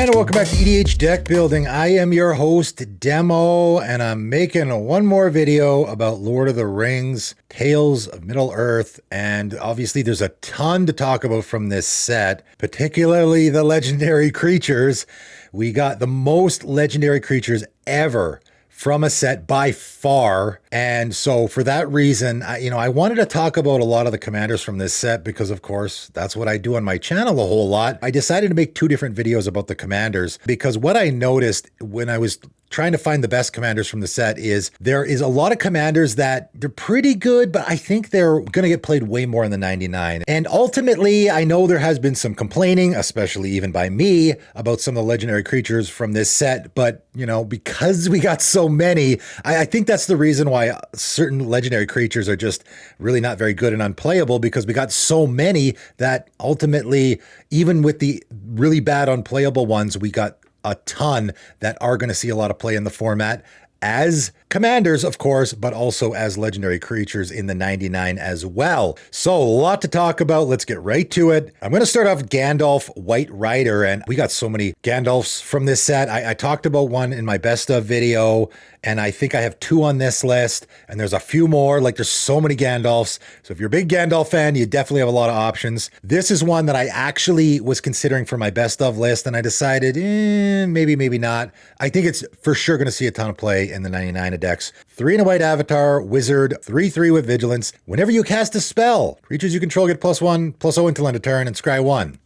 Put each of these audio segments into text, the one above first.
And welcome back to EDH Deck Building. I am your host, Demo, and I'm making one more video about Lord of the Rings, Tales of Middle-earth, and obviously there's a ton to talk about from this set, particularly the legendary creatures. We got the most legendary creatures ever from a set by far. And so for that reason, I wanted to talk about a lot of the commanders from this set because, of course, that's what I do on my channel a whole lot. I decided to make two different videos about the commanders because what I noticed when I was trying to find the best commanders from the set is there is a lot of commanders that they're pretty good, but I think they're going to get played way more in the 99. And ultimately, I know there has been some complaining, especially even by me, about some of the legendary creatures from this set. But, because we got so many, I think that's the reason why certain legendary creatures are just really not very good and unplayable, because we got so many that ultimately, even with the really bad unplayable ones, we got a ton that are going to see a lot of play in the format as commanders, of course, but also as legendary creatures in the 99 as well. So a lot to talk about. Let's get right to it. I'm going to start off Gandalf White Rider, and we got so many Gandalfs from this set. I talked about one in my best of video, and I think I have two on this list, and there's a few more. Like, there's so many Gandalfs. So if you're a big Gandalf fan, you definitely have a lot of options. This is one that I actually was considering for my best of list, and I decided, maybe not. I think it's for sure going to see a ton of play in the 99 of decks. 3 and a white avatar, wizard, 3/3 with vigilance. Whenever you cast a spell, creatures you control get +1/+0 until end of turn, and scry 1.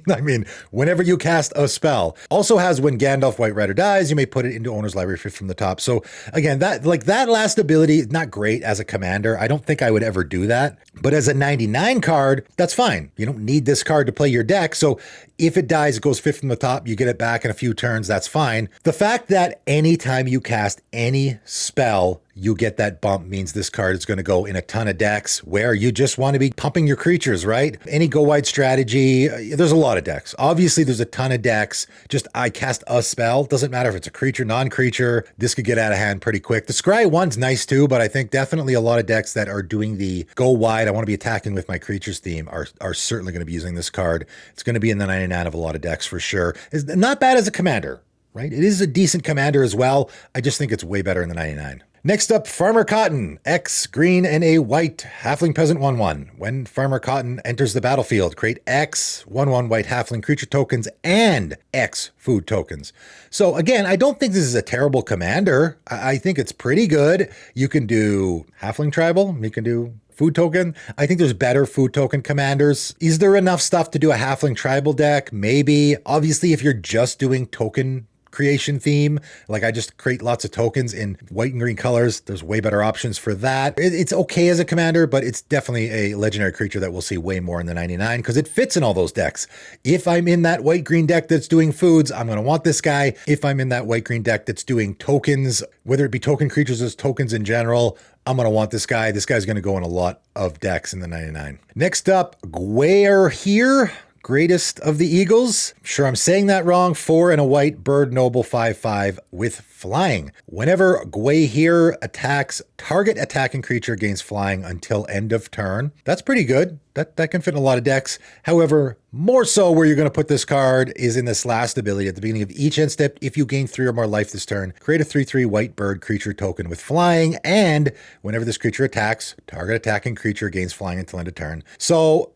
I mean, whenever you cast a spell. Also has when Gandalf White Rider dies, you may put it into owner's library from the top. So again, that last ability is not great as a commander. I don't think I would ever do that. But as a 99 card, that's fine. You don't need this card to play your deck. So if it dies, it goes 5th from the top, you get it back in a few turns, that's fine. The fact that anytime you cast any spell, you get that bump means this card is going to go in a ton of decks where you just want to be pumping your creatures, right? Any go wide strategy, there's a lot of decks. Obviously, there's a ton of decks. Just I cast a spell. Doesn't matter if it's a creature, non-creature. This could get out of hand pretty quick. The Scry 1's nice too, but I think definitely a lot of decks that are doing the go wide, I want to be attacking with my creatures theme are certainly going to be using this card. It's going to be in the 99 of a lot of decks for sure. It's not bad as a commander, right? It is a decent commander as well. I just think it's way better in the 99. Next up, Farmer Cotton, X, green, and a white, halfling peasant 1/1. When Farmer Cotton enters the battlefield, create X, 1/1 white halfling creature tokens, and X food tokens. So again, I don't think this is a terrible commander. I think it's pretty good. You can do halfling tribal, you can do food token. I think there's better food token commanders. Is there enough stuff to do a halfling tribal deck? Maybe. Obviously, if you're just doing token creation theme, like I just create lots of tokens in white and green colors, there's way better options for that. It's okay as a commander, but it's definitely a legendary creature that we'll see way more in the 99 because it fits in all those decks. If I'm in that white-green deck that's doing foods, I'm going to want this guy. If I'm in that white-green deck that's doing tokens, whether it be token creatures or tokens in general, I'm going to want this guy. This guy's going to go in a lot of decks in the 99. Next up, Gwaihir, greatest of the eagles. Sure, I'm saying that wrong. 4 and a white bird noble 5/5 with flying. Whenever Gwaihir attacks, target attacking creature gains flying until end of turn. That's pretty good. That can fit in a lot of decks. However, more so where you're going to put this card is in this last ability. At the beginning of each end step, if you gain 3 or more life this turn, create a 3/3 white bird creature token with flying, and whenever this creature attacks, target attacking creature gains flying until end of turn. So,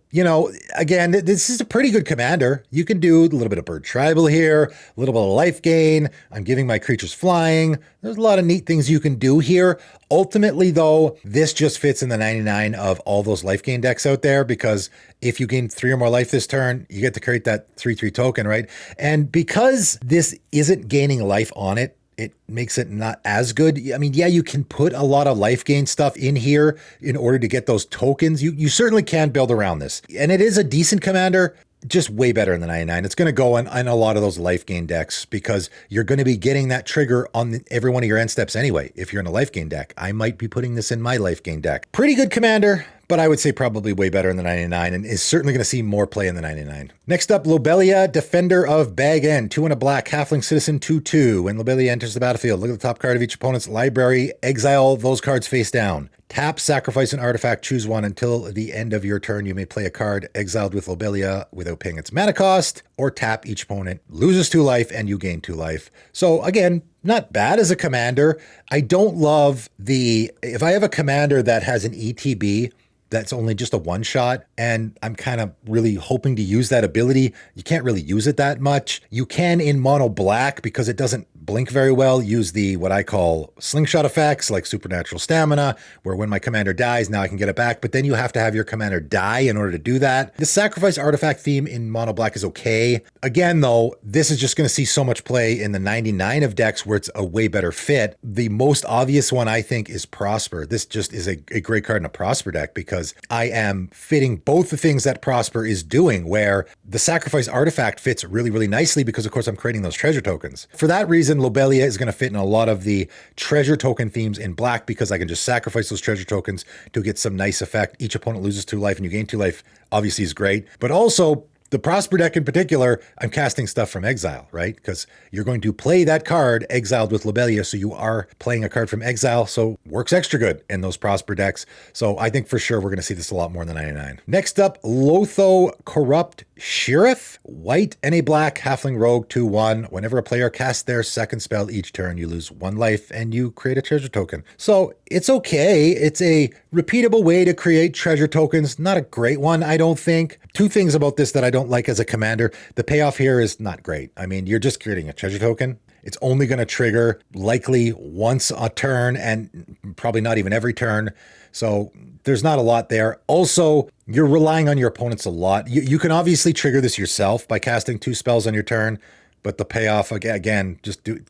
again, this is a pretty good commander. You can do a little bit of bird tribal here, a little bit of life gain. I'm giving my creatures flying. There's a lot of neat things you can do here. Ultimately, though, this just fits in the 99 of all those life gain decks out there, because if you gain 3 or more life this turn, you get to create that 3/3 token, right? And because this isn't gaining life on it, it makes it not as good. I mean, yeah, you can put a lot of life gain stuff in here in order to get those tokens. You certainly can build around this. And it is a decent commander, just way better in the 99. It's going to go in a lot of those life gain decks because you're going to be getting that trigger on every one of your end steps anyway. If you're in a life gain deck, I might be putting this in my life gain deck. Pretty good commander, but I would say probably way better in the 99 and is certainly going to see more play in the 99. Next up, Lobelia, Defender of Bag End, 2 and a black, Halfling Citizen 2/2. When Lobelia enters the battlefield, look at the top card of each opponent's library, exile those cards face down. Tap, sacrifice an artifact, choose one. Until the end of your turn, you may play a card exiled with Lobelia without paying its mana cost, or tap, each opponent loses 2 life and you gain 2 life. So again, not bad as a commander. I don't love if I have a commander that has an ETB, that's only just a one-shot, and I'm kind of really hoping to use that ability. You can't really use it that much. You can in mono black, because it doesn't blink very well, use the what I call slingshot effects, like supernatural stamina, where when my commander dies, now I can get it back, but then you have to have your commander die in order to do that. The sacrifice artifact theme in mono black is okay. Again, though, this is just going to see so much play in the 99 of decks where it's a way better fit. The most obvious one, I think, is Prosper. This just is a great card in a Prosper deck, because I am fitting both the things that Prosper is doing, where the sacrifice artifact fits really, really nicely because, of course, I'm creating those treasure tokens. For that reason, Lobelia is going to fit in a lot of the treasure token themes in black, because I can just sacrifice those treasure tokens to get some nice effect. Each opponent loses 2 life and you gain 2 life, obviously is great. But also, the Prosper deck in particular, I'm casting stuff from exile, right? Because you're going to play that card exiled with Lobelia, so you are playing a card from exile, so works extra good in those Prosper decks. So I think for sure we're going to see this a lot more in the 99. Next up, Lotho Corrupt Shirriff, white and a black, halfling rogue, 2/1. Whenever a player casts their second spell each turn, you lose 1 life and you create a treasure token. So it's okay. It's a repeatable way to create treasure tokens. Not a great one, I don't think. 2 things about this that I don't like as a commander. The payoff here is not great. I mean, you're just creating a treasure token. It's only going to trigger likely once a turn, and probably not even every turn. So there's not a lot there. Also, you're relying on your opponents a lot. You can obviously trigger this yourself by casting 2 spells on your turn, but the payoff, again,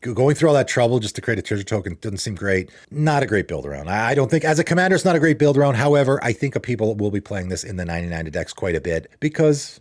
going through all that trouble just to create a treasure token doesn't seem great. Not a great build around. I don't think, as a commander, it's not a great build around. However, I think people will be playing this in the 99 decks quite a bit, because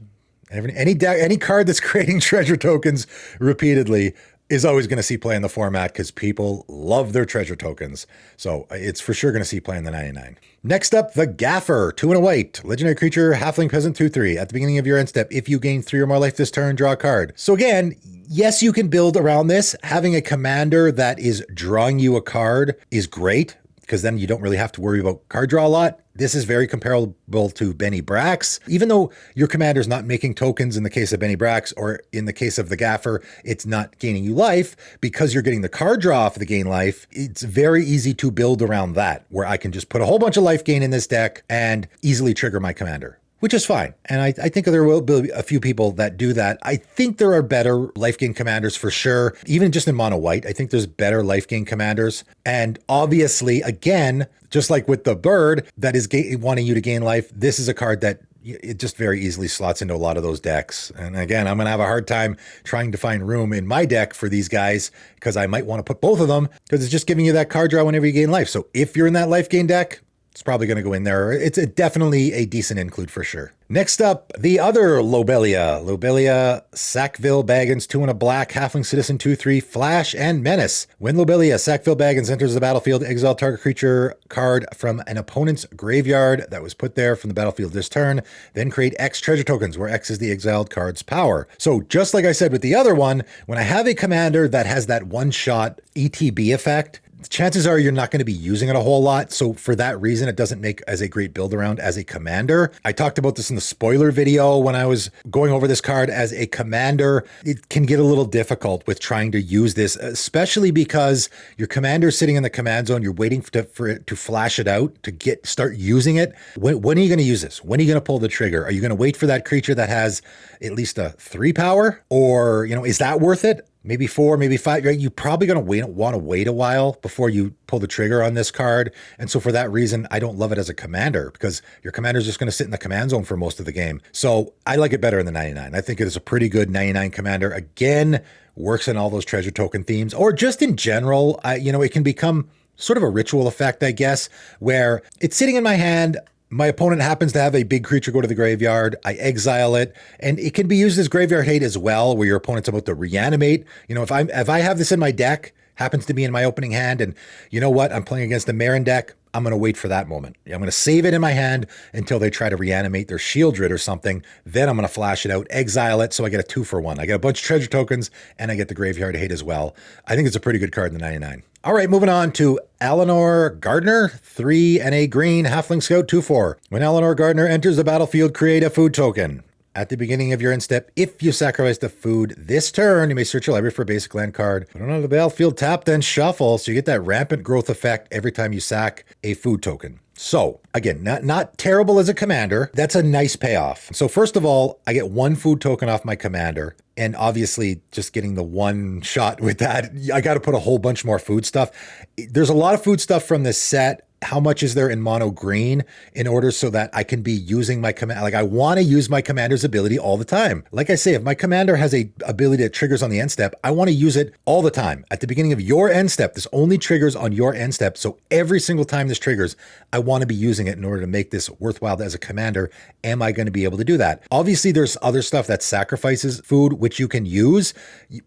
any card that's creating treasure tokens repeatedly is always going to see play in the format, because people love their treasure tokens. So it's for sure going to see play in the 99. Next up, the Gaffer, 2 and a white, legendary creature, halfling peasant, 2/3. At the beginning of your end step, if you gain 3 or more life this turn, draw a card. So again, yes, you can build around this. Having a commander that is drawing you a card is great, because then you don't really have to worry about card draw a lot. This is very comparable to Benny Brax. Even though your commander's not making tokens in the case of Benny Brax, or in the case of the Gaffer, it's not gaining you life, because you're getting the card draw off the gain life. It's very easy to build around that, where I can just put a whole bunch of life gain in this deck and easily trigger my commander, which is fine. And I think there will be a few people that do that. I think there are better life gain commanders for sure. Even just in mono white, I think there's better life gain commanders. And obviously, again, just like with the bird that is wanting you to gain life, this is a card that it just very easily slots into a lot of those decks. And again, I'm going to have a hard time trying to find room in my deck for these guys, because I might want to put both of them, because it's just giving you that card draw whenever you gain life. So if you're in that life gain deck, it's probably going to go in there. It's definitely a decent include for sure. Next up, the other Lobelia Sackville-Baggins, 2 and a black, halfling citizen, 2/3, flash and menace. When Lobelia Sackville-Baggins enters the battlefield, exile target creature card from an opponent's graveyard that was put there from the battlefield this turn. Then create X treasure tokens, where X is the exiled card's power. So just like I said with the other one, when I have a commander that has that one-shot ETB effect, chances are you're not going to be using it a whole lot. So for that reason, it doesn't make as a great build around as a commander. I talked about this in the spoiler video when I was going over this card as a commander. It can get a little difficult with trying to use this, especially because your commander's sitting in the command zone. You're waiting for it to flash it out to start using it. When are you going to use this? When are you going to pull the trigger? Are you going to wait for that creature that has at least a 3 power? Or, is that worth it? Maybe 4, maybe 5, right? You're probably going to want to wait a while before you pull the trigger on this card. And so for that reason, I don't love it as a commander, because your commander is just going to sit in the command zone for most of the game. So I like it better in the 99. I think it is a pretty good 99 commander. Again, works in all those treasure token themes, or just in general. It can become sort of a ritual effect, I guess, where it's sitting in my hand. My opponent happens to have a big creature go to the graveyard. I exile it, and it can be used as graveyard hate as well, where your opponent's about to reanimate. If I have this in my deck, happens to be in my opening hand, and you know what, I'm playing against a Marin deck, I'm going to wait for that moment. I'm going to save it in my hand until they try to reanimate their Shieldred or something. Then I'm going to flash it out, exile it, so I get a 2-for-1. I get a bunch of treasure tokens, and I get the Graveyard Hate as well. I think it's a pretty good card in the 99. All right, moving on to Elanor Gardner, 3 and a green, Halfling Scout, 2/4. When Elanor Gardner enters the battlefield, create a food token. At the beginning of your end step, if you sacrifice the food this turn, you may search your library for a basic land card. Put it on the battlefield, tap, then shuffle. So you get that rampant growth effect every time you sack a food token. So again, not terrible as a commander. That's a nice payoff. So first of all, I get 1 food token off my commander. And obviously just getting the 1 shot with that, I got to put a whole bunch more food stuff. There's a lot of food stuff from this set. How much is there in mono green in order so that I can be using my command? Like I want to use my commander's ability all the time. Like I say, if my commander has a ability that triggers on the end step, I want to use it all the time. At the beginning of your end step, this only triggers on your end step. So every single time this triggers, I want to be using it in order to make this worthwhile as a commander. Am I going to be able to do that? Obviously, there's other stuff that sacrifices food, which you can use,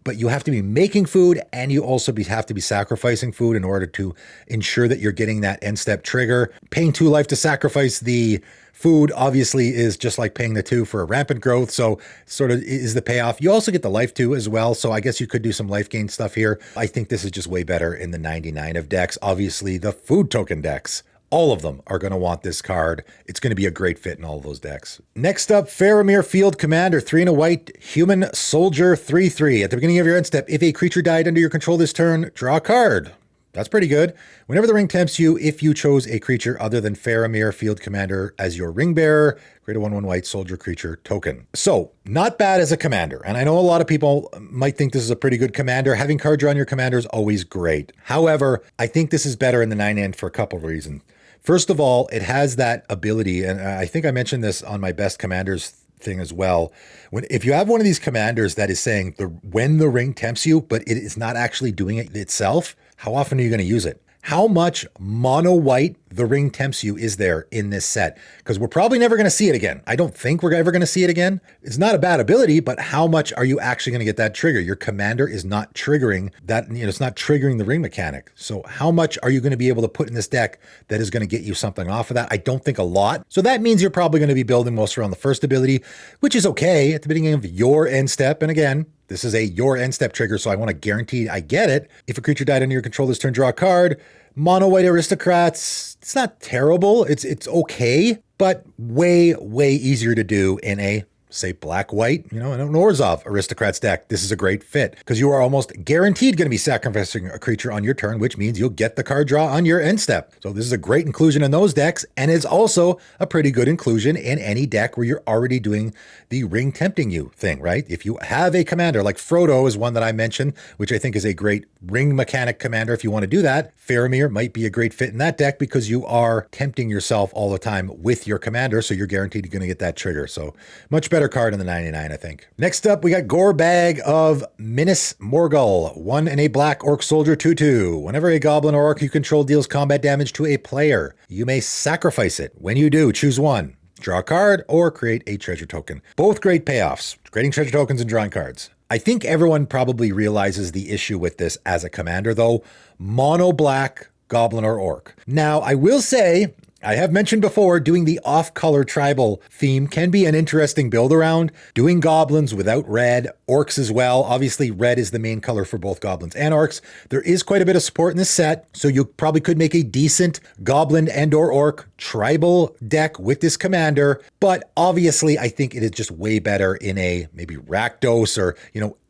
but you have to be making food and you also have to be sacrificing food in order to ensure that you're getting that end step trigger. Paying 2 life to sacrifice the food obviously is just like paying the 2 for a rampant growth, so sort of is the payoff. You also get the life 2 as well, so I guess you could do some life gain stuff here. I think this is just way better in the 99 of decks. Obviously, the food token decks, all of them are going to want this card. It's going to be a great fit in all of those decks. Next up, Faramir Field Commander, 3 and a white, human soldier, 3/3. At the beginning of your end step, if a creature died under your control this turn, draw a card. That's pretty good. Whenever the ring tempts you, if you chose a creature other than Faramir Field Commander as your ring bearer, create a 1/1 white soldier creature token. So not bad as a commander. And I know a lot of people might think this is a pretty good commander. Having card draw on your commander is always great. However, I think this is better in the 9 end for a couple of reasons. First of all, it has that ability, and I think I mentioned this on my best commanders thing as well. If you have one of these commanders that is saying when the ring tempts you, but it is not actually doing it itself, how often are you going to use it? How much mono white the ring tempts you is there in this set? Because we're probably never going to see it again. I don't think we're ever going to see it again. It's not a bad ability, but how much are you actually going to get that trigger? Your commander is not triggering that, it's not triggering the ring mechanic. So how much are you going to be able to put in this deck that is going to get you something off of that? I don't think a lot. So that means you're probably going to be building most around the first ability, which is okay at the beginning of your end step. And again, this is your end step trigger, so I want to guarantee I get it. If a creature died under your control this turn, draw a card. Mono white aristocrats, it's not terrible. It's okay, but way easier to do in a, say, black-white, an Orzhov aristocrats deck. This is a great fit because you are almost guaranteed going to be sacrificing a creature on your turn, which means you'll get the card draw on your end step. So this is a great inclusion in those decks, and it's also a pretty good inclusion in any deck where you're already doing the ring tempting you thing, right? If you have a commander like Frodo is one that I mentioned, which I think is a great ring mechanic commander. If you want to do that, Faramir might be a great fit in that deck because you are tempting yourself all the time with your commander, so you're guaranteed you're going to get that trigger. So much better card in the 99, I think. Next up, we got Gorbag of Minas Morgul, 1 and a black orc soldier, 2/2. Whenever a goblin or orc you control deals combat damage to a player, you may sacrifice it. When you do, choose one. Draw a card or create a treasure token. Both great payoffs, creating treasure tokens and drawing cards. I think everyone probably realizes the issue with this as a commander, though. Mono black, goblin or orc. Now, I will say, I have mentioned before, doing the off-color tribal theme can be an interesting build around. Doing goblins without red, orcs as well. Obviously, red is the main color for both goblins and orcs. There is quite a bit of support in this set, so you probably could make a decent goblin and or orc tribal deck with this commander. But obviously, I think it is just way better in a maybe Rakdos or,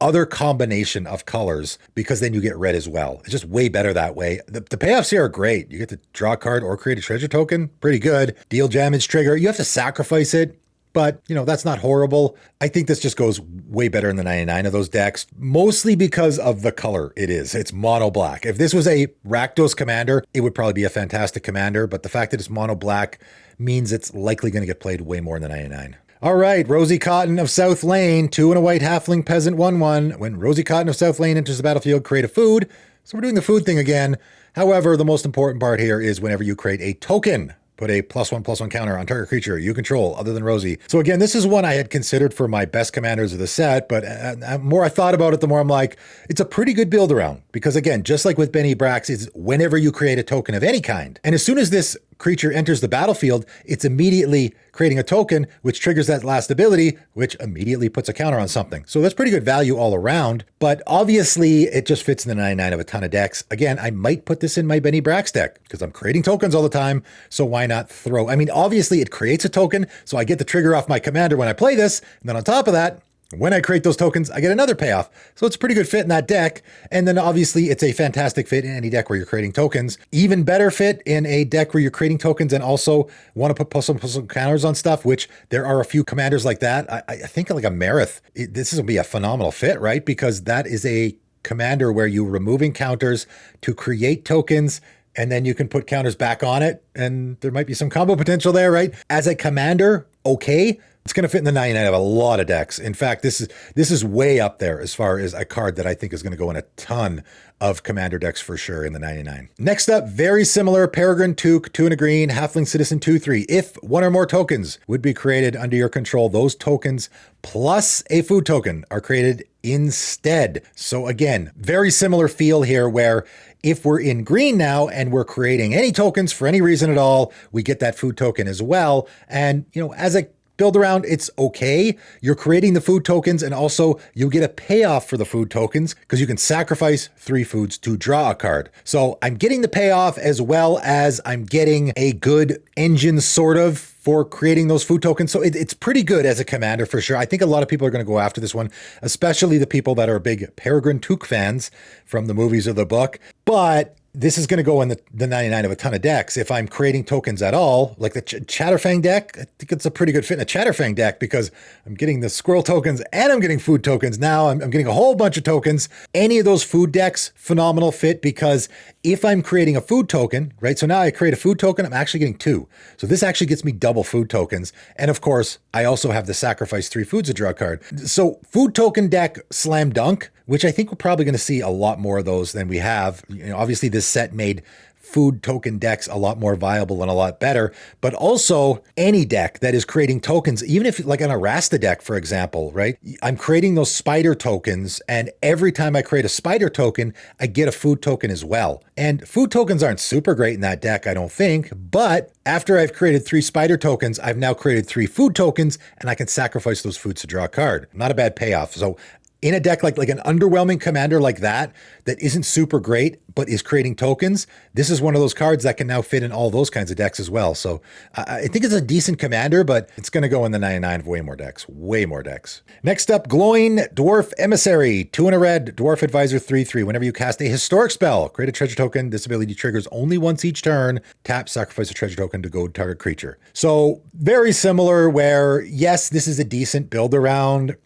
other combination of colors, because then you get red as well. It's just way better that way. The payoffs here are great. You get to draw a card or create a treasure token. Pretty good. Deal damage trigger. You have to sacrifice it, but that's not horrible. I think this just goes way better in the 99 of those decks, mostly because of the color it is. It's mono black. If this was a Rakdos commander, it would probably be a fantastic commander, but the fact that it's mono black means it's likely going to get played way more in the 99. All right, Rosie Cotton of South Lane, 2 and a white halfling peasant, 1/1. When Rosie Cotton of South Lane enters the battlefield, create a food. So we're doing the food thing again. However, the most important part here is whenever you create a token. Put a +1/+1 counter on target creature you control other than Rosie. So again, this is one I had considered for my best commanders of the set, but the more I thought about it, the more I'm like, it's a pretty good build around. Because again, just like with Benny Brax, it's whenever you create a token of any kind. And as soon as this creature enters the battlefield, it's immediately creating a token, which triggers that last ability, which immediately puts a counter on something. So that's pretty good value all around. But obviously, it just fits in the 99 of a ton of decks. Again, I might put this in my Benny Brax deck because I'm creating tokens all the time. So why not throw? I mean, obviously, it creates a token, so I get the trigger off my commander when I play this. And then on top of that, when I create those tokens, I get another payoff. So it's a pretty good fit in that deck. And then obviously it's a fantastic fit in any deck where you're creating tokens. Even better fit in a deck where you're creating tokens and also want to put some counters on stuff, which there are a few commanders like that. I think like a Marith, this is going to be a phenomenal fit, right? Because that is a commander where you're removing counters to create tokens, and then you can put counters back on it. And there might be some combo potential there, right? As a commander, okay. It's going to fit in the 99 of a lot of decks. In fact, this is way up there as far as a card that I think is going to go in a ton of commander decks for sure in the 99. Next up, very similar, Peregrin Took, 2 and a green, Halfling Citizen 2/3. If one or more tokens would be created under your control, those tokens plus a food token are created instead. So again, very similar feel here where if we're in green now and we're creating any tokens for any reason at all, we get that food token as well. And, you know, as a build around, it's okay. You're creating the food tokens and also you get a payoff for the food tokens because you can sacrifice 3 foods to draw a card. So I'm getting the payoff as well as I'm getting a good engine sort of for creating those food tokens. So it's pretty good as a commander for sure. I think a lot of people are going to go after this one, especially the people that are big Peregrin Took fans from the movies or the book. But this is going to go in the 99 of a ton of decks. If I'm creating tokens at all, like the Chatterfang deck, I think it's a pretty good fit in a Chatterfang deck because I'm getting the squirrel tokens and I'm getting food tokens. Now I'm getting a whole bunch of tokens. Any of those food decks, phenomenal fit because if I'm creating a food token, right? So now I create a food token, I'm actually getting 2. So this actually gets me double food tokens. And of course, I also have the sacrifice 3 foods to draw a card. So food token deck slam dunk, which I think we're probably going to see a lot more of those than we have. You know, obviously this set made food token decks a lot more viable and a lot better, but also any deck that is creating tokens, even if like an Arasta deck, for example, right? I'm creating those spider tokens and every time I create a spider token, I get a food token as well. And food tokens aren't super great in that deck, I don't think, but after I've created 3 spider tokens, I've now created 3 food tokens and I can sacrifice those foods to draw a card. Not a bad payoff. So in a deck like an underwhelming commander like that isn't super great, but is creating tokens, this is one of those cards that can now fit in all those kinds of decks as well. So I think it's a decent commander, but it's going to go in the 99 of way more decks, way more decks. Next up, Glóin, Dwarf Emissary, 2 and a red, Dwarf Advisor 3/3. Whenever you cast a historic spell, create a treasure token. This ability triggers only once each turn. Tap, sacrifice a treasure token to go target creature. So very similar where, yes, this is a decent build around.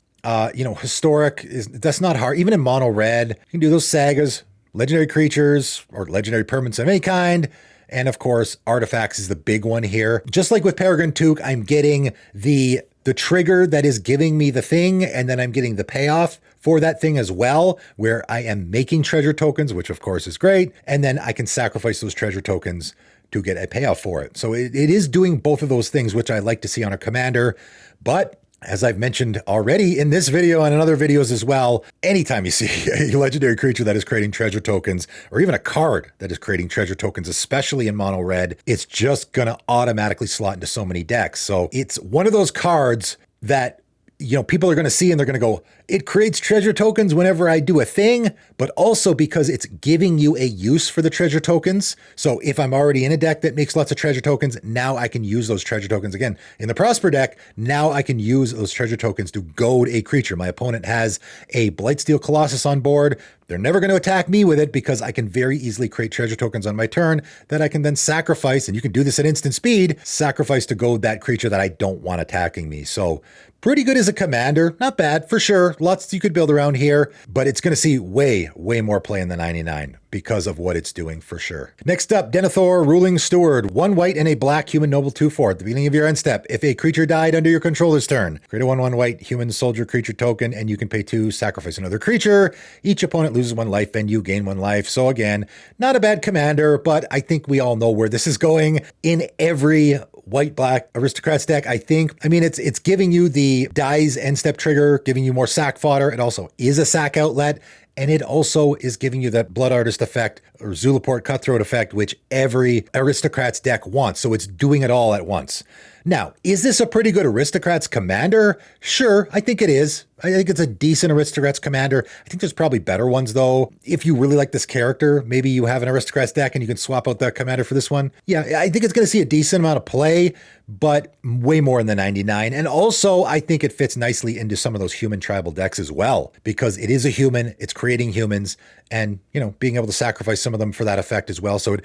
You know, historic that's not hard. Even in mono red, you can do those sagas, legendary creatures or legendary permanents of any kind. And of course, artifacts is the big one here. Just like with Peregrin Took, I'm getting the trigger that is giving me the thing, and then I'm getting the payoff for that thing as well, where I am making treasure tokens, which of course is great. And then I can sacrifice those treasure tokens to get a payoff for it. So it is doing both of those things, which I like to see on a commander. But as I've mentioned already in this video and in other videos as well, anytime you see a legendary creature that is creating treasure tokens, or even a card that is creating treasure tokens, especially in mono red, it's just going to automatically slot into so many decks. So it's one of those cards that, you know, people are going to see and they're going to go, it creates treasure tokens whenever I do a thing, but also because it's giving you a use for the treasure tokens. So if I'm already in a deck that makes lots of treasure tokens, now I can use those treasure tokens again. In the Prosper deck, now I can use those treasure tokens to goad a creature. My opponent has a Blightsteel Colossus on board. They're never going to attack me with it because I can very easily create treasure tokens on my turn that I can then sacrifice, and you can do this at instant speed, sacrifice to goad that creature that I don't want attacking me. So pretty good as a commander, not bad for sure. Lots you could build around here, but it's going to see way more play in the 99 because of what it's doing for sure. Next up, Denethor, Ruling Steward, 1 white and a black human noble 2/4. At the beginning of your end step, if a creature died under your controller's turn, create a 1/1 white human soldier creature token, and you can pay 2, sacrifice another creature. Each opponent loses 1 life and you gain 1 life. So again, not a bad commander, but I think we all know where this is going in every white-black aristocrats deck, I think. I mean, it's giving you the dies end step trigger, giving you more sack fodder. It also is a sack outlet. And it also is giving you that Blood Artist effect or Zulaport Cutthroat effect, which every Aristocrats deck wants. So it's doing it all at once. Now, is this a pretty good Aristocrats commander? Sure, I think it is. I think it's a decent Aristocrats commander. I think there's probably better ones, though. If you really like this character, maybe you have an Aristocrats deck and you can swap out that commander for this one. Yeah, I think it's going to see a decent amount of play, but way more in the 99. And also, I think it fits nicely into some of those human tribal decks as well, because it is a human, it's creating humans, and, you know, being able to sacrifice some of them for that effect as well. So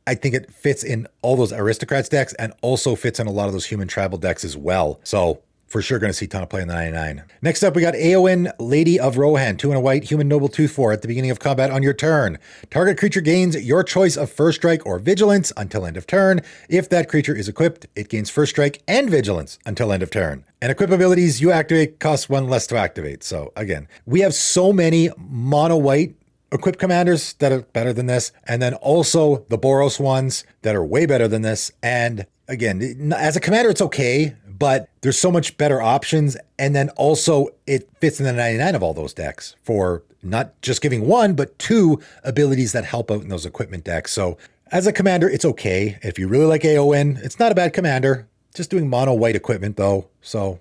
I think it fits in all those Aristocrats decks and also fits in a lot of those human tribal decks as well. So for sure going to see a ton of play in the 99. Next up, we got Eowyn, Lady of Rohan, 2 and a white, human noble 2/4. At the beginning of combat on your turn, target creature gains your choice of first strike or vigilance until end of turn. If that creature is equipped, it gains first strike and vigilance until end of turn. And equip abilities you activate cost 1 less to activate. So again, we have so many mono white equipped commanders that are better than this, and then also the Boros ones that are way better than this. And again, as a commander, it's okay, but there's so much better options. And then also it fits in the 99 of all those decks for not just giving 1, but 2 abilities that help out in those equipment decks. So as a commander, it's okay. If you really like Eowyn, it's not a bad commander. Just doing mono white equipment though. So,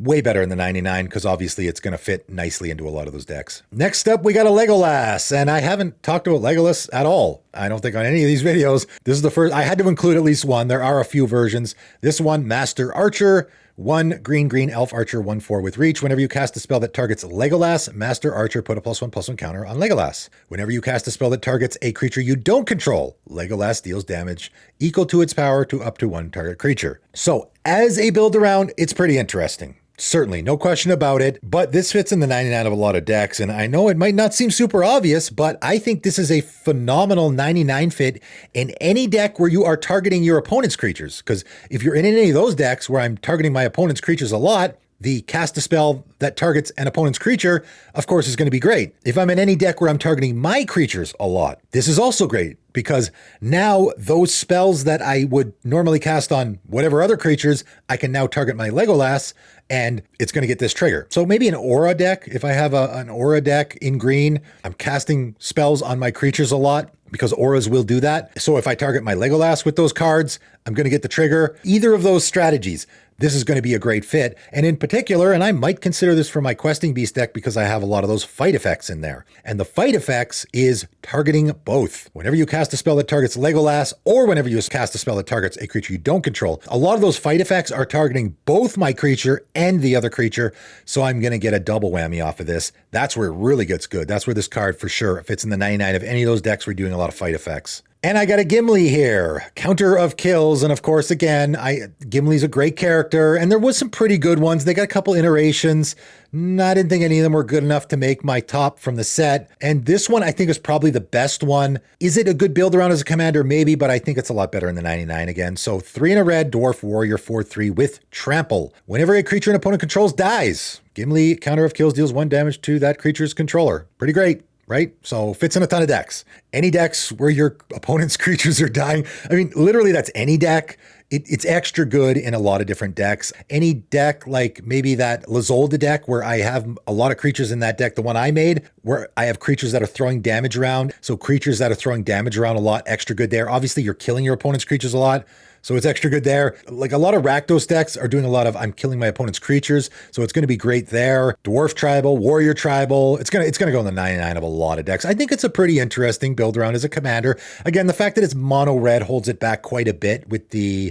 way better in the 99 because obviously it's going to fit nicely into a lot of those decks. Next up, we got a Legolas, and I haven't talked about Legolas at all. I don't think on any of these videos. This is the first. I had to include at least one. There are a few versions. This one, Master Archer, 1 green elf archer, 1/4 with reach. Whenever you cast a spell that targets Legolas, Master Archer put a +1/+1 counter on Legolas. Whenever you cast a spell that targets a creature you don't control, Legolas deals damage equal to its power to up to 1 target creature. So as a build around, it's pretty interesting. Certainly, no question about it, but this fits in the 99 of a lot of decks, and I know it might not seem super obvious, but I think this is a phenomenal 99 fit in any deck where you are targeting your opponent's creatures, because if you're in any of those decks where I'm targeting my opponent's creatures a lot, the cast a spell that targets an opponent's creature, of course, is going to be great. If I'm in any deck where I'm targeting my creatures a lot, this is also great because now those spells that I would normally cast on whatever other creatures, I can now target my Legolas and it's going to get this trigger. So maybe an aura deck, if I have an aura deck in green, I'm casting spells on my creatures a lot because auras will do that. So if I target my Legolas with those cards, I'm going to get the trigger. Either of those strategies, this is going to be a great fit. And in particular, and I might consider this for my Questing Beast deck because I have a lot of those fight effects in there. And the fight effects is targeting both. Whenever you cast a spell that targets Legolas or whenever you cast a spell that targets a creature you don't control, a lot of those fight effects are targeting both my creature and the other creature. So I'm going to get a double whammy off of this. That's where it really gets good. That's where this card for sure fits in the 99 of any of those decks where you're doing a lot of fight effects. And I got a Gimli here, counter of kills. And of course, again, Gimli's a great character and there was some pretty good ones. They got a couple iterations. I didn't think any of them were good enough to make my top from the set. And this one I think is probably the best one. Is it a good build around as a commander? Maybe, but I think it's a lot better in the 99 again. So 3 in a red, Dwarf Warrior 4/3 with Trample. Whenever a creature an opponent controls dies, Gimli, counter of kills, deals 1 damage to that creature's controller. Pretty great. Right? So fits in a ton of decks. Any decks where your opponent's creatures are dying. I mean, literally that's any deck. It's extra good in a lot of different decks. Any deck like maybe that Lazolda deck where I have a lot of creatures in that deck, the one I made, where I have creatures that are throwing damage around. So creatures that are throwing damage around a lot, extra good there. Obviously, you're killing your opponent's creatures a lot. So it's extra good there. Like a lot of Rakdos decks are doing a lot of I'm killing my opponent's creatures. So it's going to be great there. Dwarf Tribal, Warrior Tribal. It's going to go in the 99 of a lot of decks. I think it's a pretty interesting build around as a commander. Again, the fact that it's mono red holds it back quite a bit with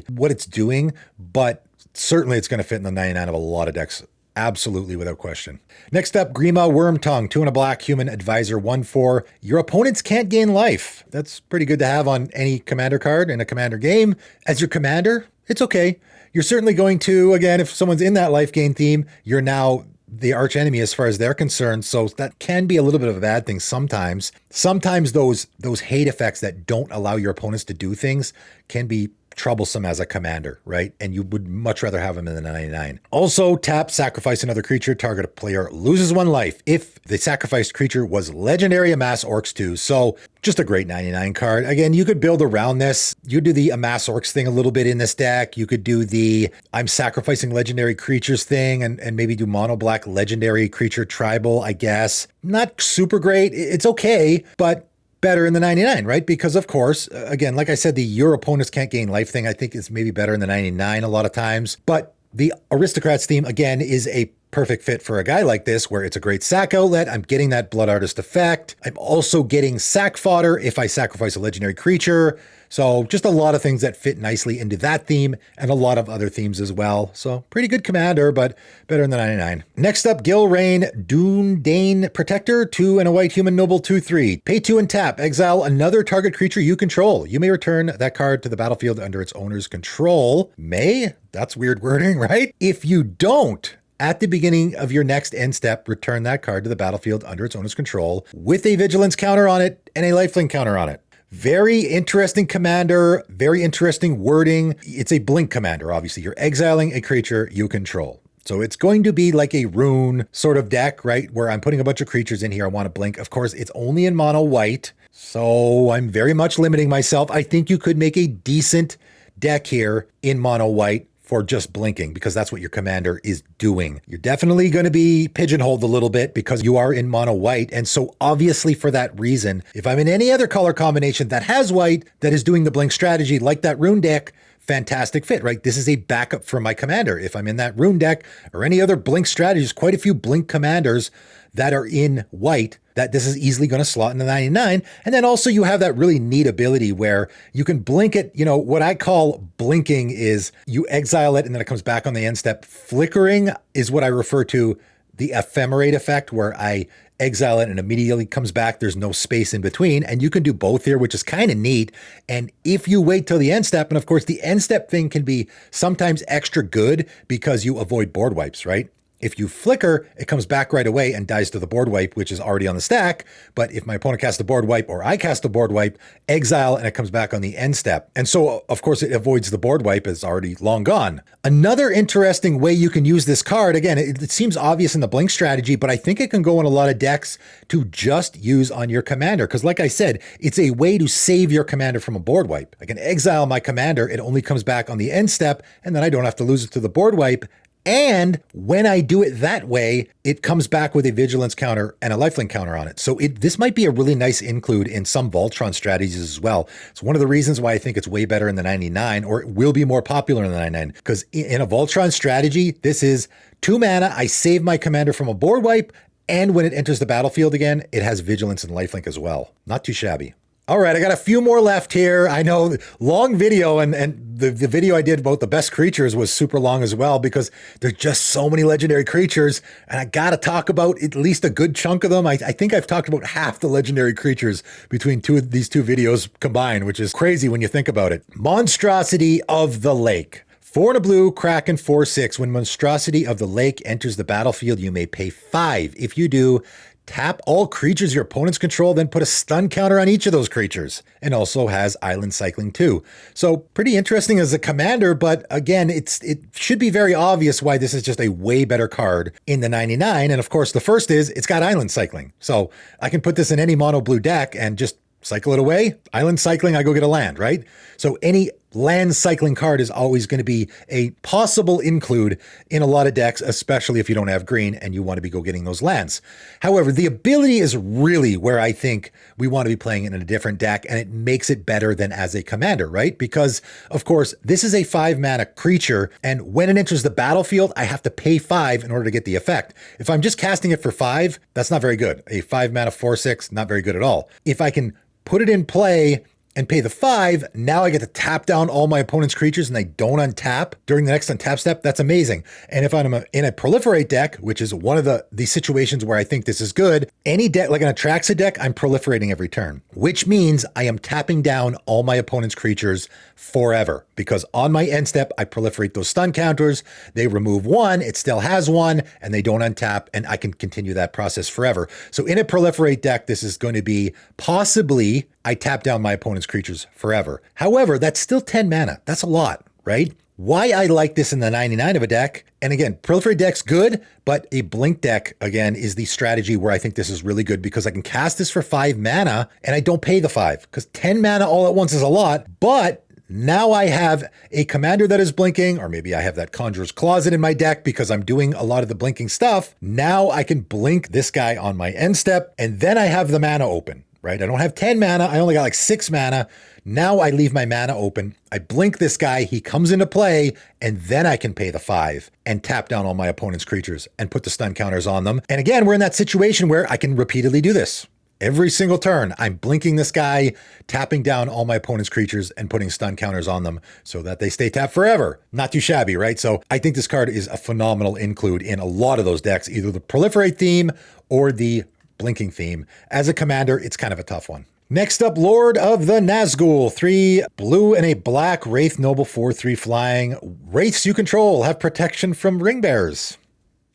what it's doing, but certainly it's going to fit in the 99 of a lot of decks. Absolutely, without question. Next up, Gríma Wormtongue, 2 and a black, human advisor, 1/4. Your opponents can't gain life. That's pretty good to have on any commander card in a commander game. As your commander, it's okay. You're certainly going to, again, if someone's in that life gain theme, you're now the arch enemy as far as they're concerned. So that can be a little bit of a bad thing sometimes. Sometimes those hate effects that don't allow your opponents to do things can be troublesome as a commander, right? And you would much rather have him in the 99. Also, tap, sacrifice another creature, target player loses 1 life if the sacrificed creature was legendary Amass Orcs too. So just a great 99 card. Again, you could build around this. You do the Amass Orcs thing a little bit in this deck. You could do the I'm sacrificing legendary creatures thing and maybe do mono black legendary creature tribal, I guess. Not super great. It's okay, but better in the 99, right? Because of course, again, like I said, the your opponents can't gain life thing, I think is maybe better in the 99 a lot of times. But the Aristocrats theme, again, is a perfect fit for a guy like this, where it's a great sack outlet. I'm getting that Blood Artist effect. I'm also getting sack fodder if I sacrifice a legendary creature. So just a lot of things that fit nicely into that theme and a lot of other themes as well. So pretty good commander, but better in the 99. Next up, Gilraen, Dúnedain Protector, 2 and a white human noble 2/3. Pay 2 and tap. Exile another target creature you control. You may return that card to the battlefield under its owner's control. May? That's weird wording, right? If you don't, at the beginning of your next end step, return that card to the battlefield under its owner's control with a vigilance counter on it and a lifelink counter on it. Very interesting commander, very interesting wording. It's a blink commander, obviously. You're exiling a creature you control. So it's going to be like a rune sort of deck, right? Where I'm putting a bunch of creatures in here. I want to blink. Of course, it's only in mono white. So I'm very much limiting myself. I think you could make a decent deck here in mono white for just blinking, because that's what your commander is doing. You're definitely going to be pigeonholed a little bit because you are in mono white. And so obviously for that reason, if I'm in any other color combination that has white, that is doing the blink strategy like that rune deck, fantastic fit, right? This is a backup for my commander. If I'm in that rune deck or any other blink strategies, quite a few blink commanders that are in white, that this is easily going to slot in the 99. And then also you have that really neat ability where you can blink it. You know, what I call blinking is you exile it and then it comes back on the end step. Flickering is what I refer to the ephemerate effect, where I exile it and immediately comes back. There's no space in between. And you can do both here, which is kind of neat. And if you wait till the end step, and of course the end step thing can be sometimes extra good because you avoid board wipes, right? If you flicker, it comes back right away and dies to the board wipe, which is already on the stack. But if my opponent casts a board wipe or I cast a board wipe, exile, and it comes back on the end step. And so, of course, it avoids the board wipe. It's already long gone. Another interesting way you can use this card, again, it seems obvious in the blink strategy, but I think it can go in a lot of decks to just use on your commander. Because like I said, it's a way to save your commander from a board wipe. I can exile my commander. It only comes back on the end step, and then I don't have to lose it to the board wipe. And when I do it that way, it comes back with a vigilance counter and a lifelink counter on it. So this might be a really nice include in some Voltron strategies as well. It's one of the reasons why I think it's way better in the 99, or it will be more popular in the 99. Because in a Voltron strategy, this is 2 mana, I save my commander from a board wipe, and when it enters the battlefield again, it has vigilance and lifelink as well. Not too shabby. All right, I got a few more left here. I know, long video, and the video I did about the best creatures was super long as well, because there's just so many legendary creatures, and I got to talk about at least a good chunk of them. I think I've talked about half the legendary creatures between these two videos combined, which is crazy when you think about it. Monstrosity of the Lake. 4 and a blue, Kraken 4/6. When Monstrosity of the Lake enters the battlefield, you may pay 5. If you do, tap all creatures your opponents control, then put a stun counter on each of those creatures. And also has island cycling too. So pretty interesting as a commander, but again, it should be very obvious why this is just a way better card in the 99. And of course, the first is it's got island cycling. So I can put this in any mono blue deck and just cycle it away. Island cycling, I go get a land, right? So any land cycling card is always going to be a possible include in a lot of decks, especially if you don't have green and you want to be go getting those lands. However, the ability is really where I think we want to be playing it in a different deck, and it makes it better than as a commander, right? Because of course, this is a 5 mana creature, and when it enters the battlefield, I have to pay 5 in order to get the effect. If I'm just casting it for 5, that's not very good. A 5 mana 4/6, not very good at all. If I can put it in play and pay the 5, now I get to tap down all my opponent's creatures and they don't untap during the next untap step. That's amazing. And if I'm in a proliferate deck, which is one of the situations where I think this is good, any deck, like an Atraxa deck, I'm proliferating every turn, which means I am tapping down all my opponent's creatures forever, because on my end step, I proliferate those stun counters. They remove 1, it still has 1, and they don't untap, and I can continue that process forever. So in a proliferate deck, this is going to be possibly I tap down my opponent's creatures forever. However, that's still 10 mana. That's a lot, right? Why I like this in the 99 of a deck, and again, proliferate deck's good, but a blink deck, again, is the strategy where I think this is really good because I can cast this for 5 mana and I don't pay the 5 because 10 mana all at once is a lot, but now I have a commander that is blinking, or maybe I have that Conjurer's Closet in my deck because I'm doing a lot of the blinking stuff. Now I can blink this guy on my end step, and then I have the mana open, right? I don't have 10 mana. I only got like 6 mana. Now I leave my mana open. I blink this guy. He comes into play, and then I can pay the 5 and tap down all my opponent's creatures and put the stun counters on them. And again, we're in that situation where I can repeatedly do this. Every single turn, I'm blinking this guy, tapping down all my opponent's creatures and putting stun counters on them so that they stay tapped forever. Not too shabby, right? So I think this card is a phenomenal include in a lot of those decks, either the proliferate theme or the blinking theme. As a commander, it's kind of a tough one. Next up, Lord of the Nazgûl. 3 blue and a black Wraith Noble 4/3 flying. Wraiths you control have protection from ring bearers.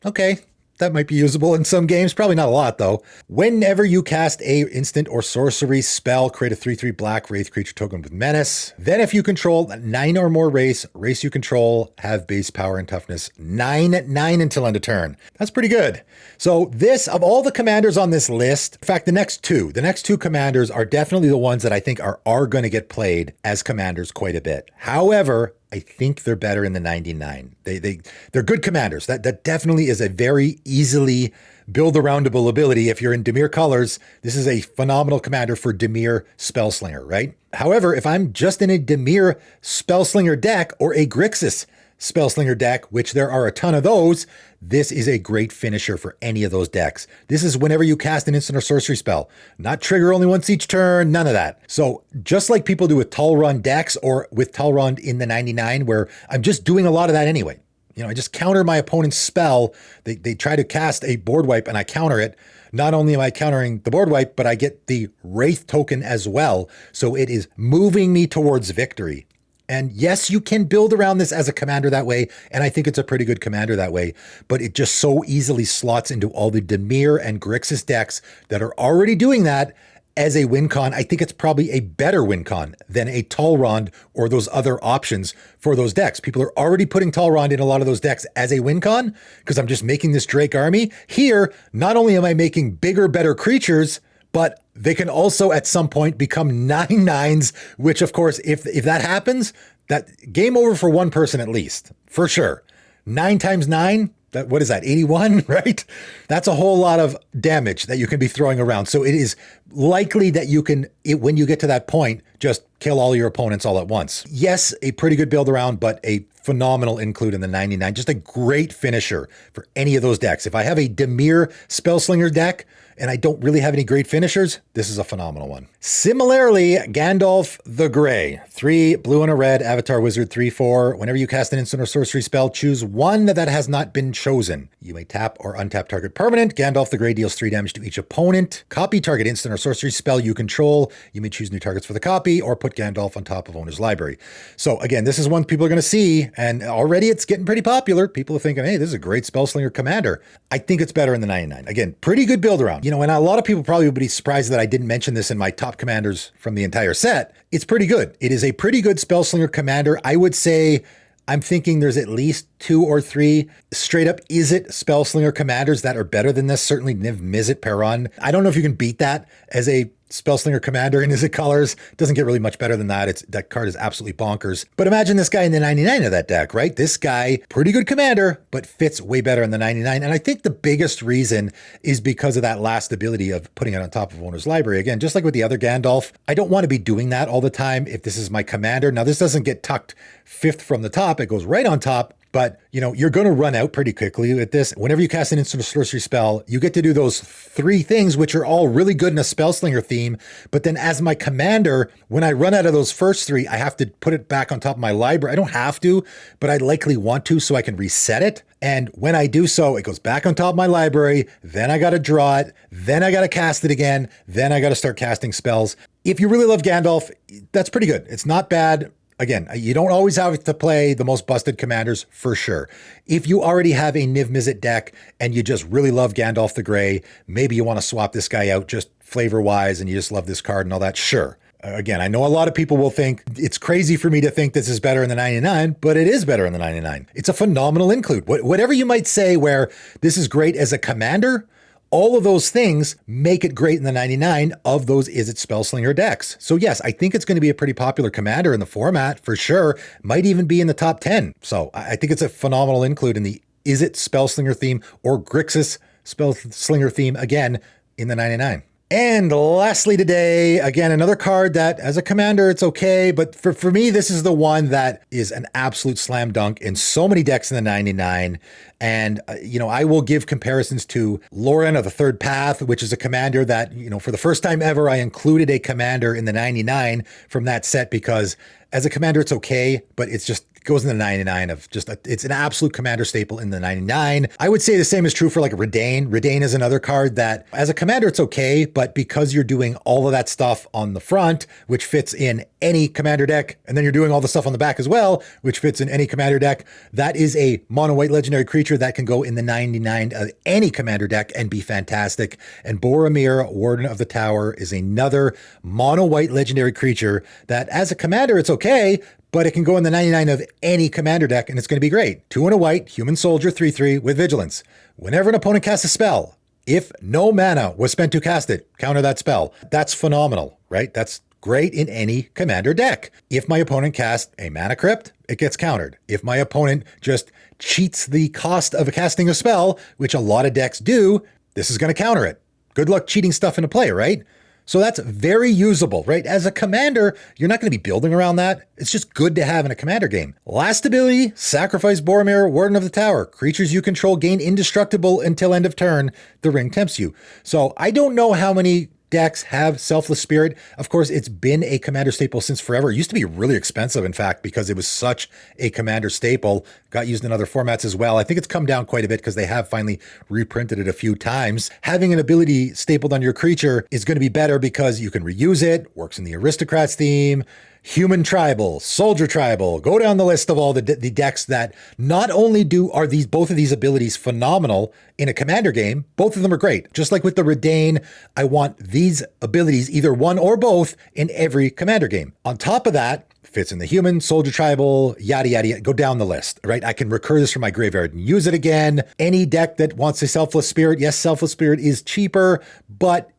Okay. That might be usable in some games, probably not a lot though. Whenever you cast a instant or sorcery spell, create a 3/3 black Wraith creature token with menace. Then if you control 9 or more race you control have base power and toughness 9/9 until end of turn. That's pretty good. So this, of all the commanders on this list, in fact, the next two commanders are definitely the ones that I think are going to get played as commanders quite a bit. However, I think they're better in the 99. They're good commanders. That definitely is a very easily build-aroundable ability. If you're in Dimir colors, this is a phenomenal commander for Dimir Spellslinger, right? However, if I'm just in a Dimir Spellslinger deck or a Grixis Spellslinger deck, which there are a ton of those, this is a great finisher for any of those decks. This is whenever you cast an instant or sorcery spell. Not trigger only once each turn, none of that. So just like people do with Talrond decks or with Talrond in the 99, where I'm just doing a lot of that anyway. You know, I just counter my opponent's spell. They try to cast a board wipe and I counter it. Not only am I countering the board wipe, but I get the Wraith token as well. So it is moving me towards victory. And yes, you can build around this as a commander that way, and I think it's a pretty good commander that way, but it just so easily slots into all the Dimir and Grixis decks that are already doing that as a win con. I think it's probably a better win con than a Talrond or those other options for those decks. People are already putting Talrond in a lot of those decks as a win con because I'm just making this Drake army. Here, not only am I making bigger, better creatures, but they can also at some point become 9/9s, which of course, if that happens, that game over for one person at least, for sure. 9 times 9, what is that, 81, right? That's a whole lot of damage that you can be throwing around. So it is likely that you can, when you get to that point, just kill all your opponents all at once. Yes, a pretty good build around, but a phenomenal include in the 99. Just a great finisher for any of those decks. If I have a Dimir Spellslinger deck, and I don't really have any great finishers, this is a phenomenal one. Similarly, Gandalf the Grey. 3 blue and a red, Avatar Wizard 3/4. Whenever you cast an instant or sorcery spell, choose one that has not been chosen. You may tap or untap target permanent. Gandalf the Grey deals 3 damage to each opponent. Copy target instant or sorcery spell you control. You may choose new targets for the copy or put Gandalf on top of owner's library. So again, this is one people are going to see, and already it's getting pretty popular. People are thinking, hey, this is a great Spellslinger commander. I think it's better in the 99. Again, pretty good build around. You know, and a lot of people probably would be surprised that I didn't mention this in my top commanders from the entire set. It's pretty good. It is a pretty good Spellslinger commander. I would say I'm thinking there's at least 2 or 3 straight up Izzet Spellslinger commanders that are better than this. Certainly Niv Mizzet Perron. I don't know if you can beat that as a Spellslinger commander in Izzet colors. Doesn't get really much better than that. That card is absolutely bonkers. But imagine this guy in the 99 of that deck, right? This guy, pretty good commander, but fits way better in the 99. And I think the biggest reason is because of that last ability of putting it on top of owner's library. Again, just like with the other Gandalf, I don't want to be doing that all the time if this is my commander. Now, this doesn't get tucked 5th from the top. It goes right on top. But, you know, you're going to run out pretty quickly with this. Whenever you cast an instant or sorcery spell, you get to do those 3 things, which are all really good in a Spellslinger theme. But then as my commander, when I run out of those first 3, I have to put it back on top of my library. I don't have to, but I likely want to so I can reset it. And when I do so, it goes back on top of my library. Then I got to draw it. Then I got to cast it again. Then I got to start casting spells. If you really love Gandalf, that's pretty good. It's not bad. Again, you don't always have to play the most busted commanders, for sure. If you already have a Niv Mizzet deck and you just really love Gandalf the Grey, maybe you want to swap this guy out just flavor-wise and you just love this card and all that, sure. Again, I know a lot of people will think it's crazy for me to think this is better in the 99, but it is better in the 99. It's a phenomenal include. Whatever you might say where this is great as a commander, all of those things make it great in the 99 of those Izzet Spellslinger decks. So yes, I think it's going to be a pretty popular commander in the format for sure. Might even be in the top 10. So I think it's a phenomenal include in the Izzet Spellslinger theme or Grixis Spellslinger theme again in the 99. And lastly today, again, another card that as a commander, it's okay. But for me, this is the one that is an absolute slam dunk in so many decks in the 99. And, I will give comparisons to Lorien of the Third Path, which is a commander that, for the first time ever, I included a commander in the 99 from that set because as a commander, it's okay, but it's just goes in the 99 of it's an absolute commander staple in the 99. I would say the same is true for like Redain. Redain is another card that as a commander, it's okay, but because you're doing all of that stuff on the front, which fits in any commander deck, and then you're doing all the stuff on the back as well, which fits in any commander deck, that is a mono white legendary creature that can go in the 99 of any commander deck and be fantastic. And Boromir, Warden of the Tower, is another mono white legendary creature that as a commander, it's okay, but it can go in the 99 of any commander deck, and it's going to be great. 2 and a white, human soldier, 3/3 with vigilance. Whenever an opponent casts a spell, if no mana was spent to cast it, counter that spell. That's phenomenal, right? That's great in any commander deck. If my opponent casts a mana crypt, it gets countered. If my opponent just cheats the cost of casting a spell, which a lot of decks do, this is going to counter it. Good luck cheating stuff into play, right? So that's very usable, right? As a commander, you're not going to be building around that. It's just good to have in a commander game. Last ability, sacrifice Boromir, Warden of the Tower. Creatures you control gain indestructible until end of turn. The ring tempts you. So I don't know how many decks have Selfless Spirit. Of course, it's been a commander staple since forever. It used to be really expensive, in fact, because it was such a commander staple. Got used in other formats as well. I think it's come down quite a bit because they have finally reprinted it a few times. Having an ability stapled on your creature is going to be better because you can reuse it, works in the Aristocrats theme, Human Tribal, Soldier Tribal. Go down the list of all the decks that not only are both of these abilities phenomenal in a commander game, both of them are great. Just like with the Redain, I want these abilities, either one or both, in every commander game. On top of that, fits in the Human, Soldier Tribal, yada, yada, yada. Go down the list, right? I can recur this from my graveyard and use it again. Any deck that wants a Selfless Spirit, yes, Selfless Spirit is cheaper, but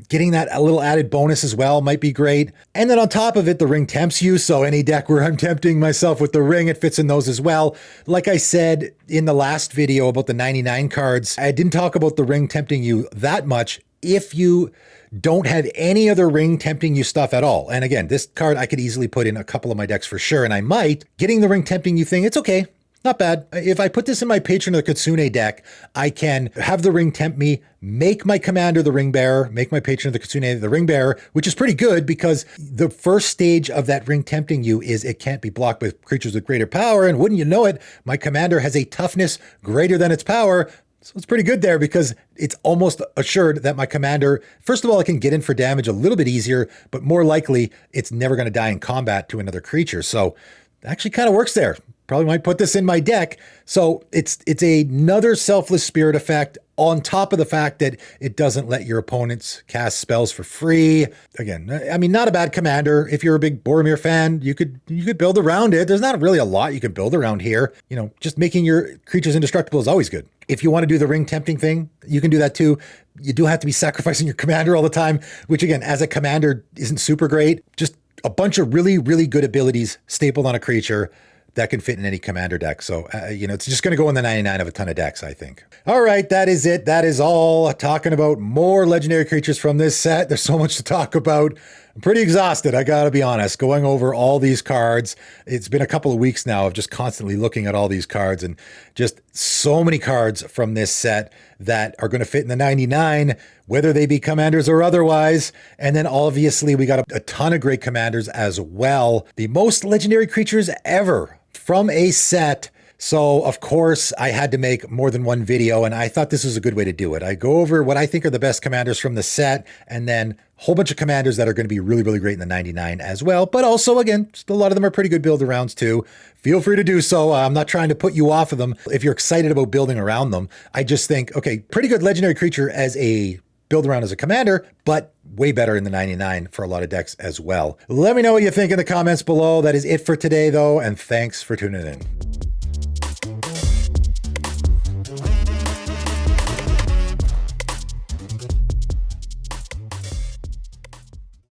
getting that a little added bonus as well might be great. And then on top of it, the ring tempts you. So any deck where I'm tempting myself with the ring, it fits in those as well. Like I said in the last video about the 99 cards, I didn't talk about the ring tempting you that much. If you don't have any other ring tempting you stuff at all. And again, this card I could easily put in a couple of my decks for sure. And I might. Getting the ring tempting you thing, it's okay. Not bad. If I put this in my Patron of the Kitsune deck, I can have the ring tempt me, make my commander the ring bearer, make my Patron of the Kitsune the ring bearer, which is pretty good because the first stage of that ring tempting you is it can't be blocked with creatures with greater power. And wouldn't you know it, my commander has a toughness greater than its power. So it's pretty good there because it's almost assured that my commander, first of all, it can get in for damage a little bit easier, but more likely it's never going to die in combat to another creature. So it actually kind of works there. Probably might put this in my deck. So it's another Selfless Spirit effect on top of the fact that it doesn't let your opponents cast spells for free. Again, I mean, not a bad commander. If you're a big Boromir fan, you could build around it. There's not really a lot you can build around here. Just making your creatures indestructible is always good. If you want to do the ring tempting thing, you can do that too. You do have to be sacrificing your commander all the time, which again, as a commander isn't super great. Just a bunch of really, really good abilities stapled on a creature that can fit in any commander deck. So, it's just going to go in the 99 of a ton of decks, I think. All right, that is it. That is all. Talking about more legendary creatures from this set. There's so much to talk about. I'm pretty exhausted, I gotta be honest, going over all these cards. It's been a couple of weeks now of just constantly looking at all these cards and just so many cards from this set that are going to fit in the 99, whether they be commanders or otherwise. And then obviously we got a ton of great commanders as well. The most legendary creatures ever from a set. So, of course, I had to make more than one video, and I thought this was a good way to do it. I go over what I think are the best commanders from the set, and then a whole bunch of commanders that are going to be really, really great in the 99 as well. But also, again, just a lot of them are pretty good build-arounds too. Feel free to do so. I'm not trying to put you off of them if you're excited about building around them. I just think, okay, pretty good legendary creature as a build around as a commander, but way better in the 99 for a lot of decks as well. Let me know what you think in the comments below. That is it for today, though, and thanks for tuning in.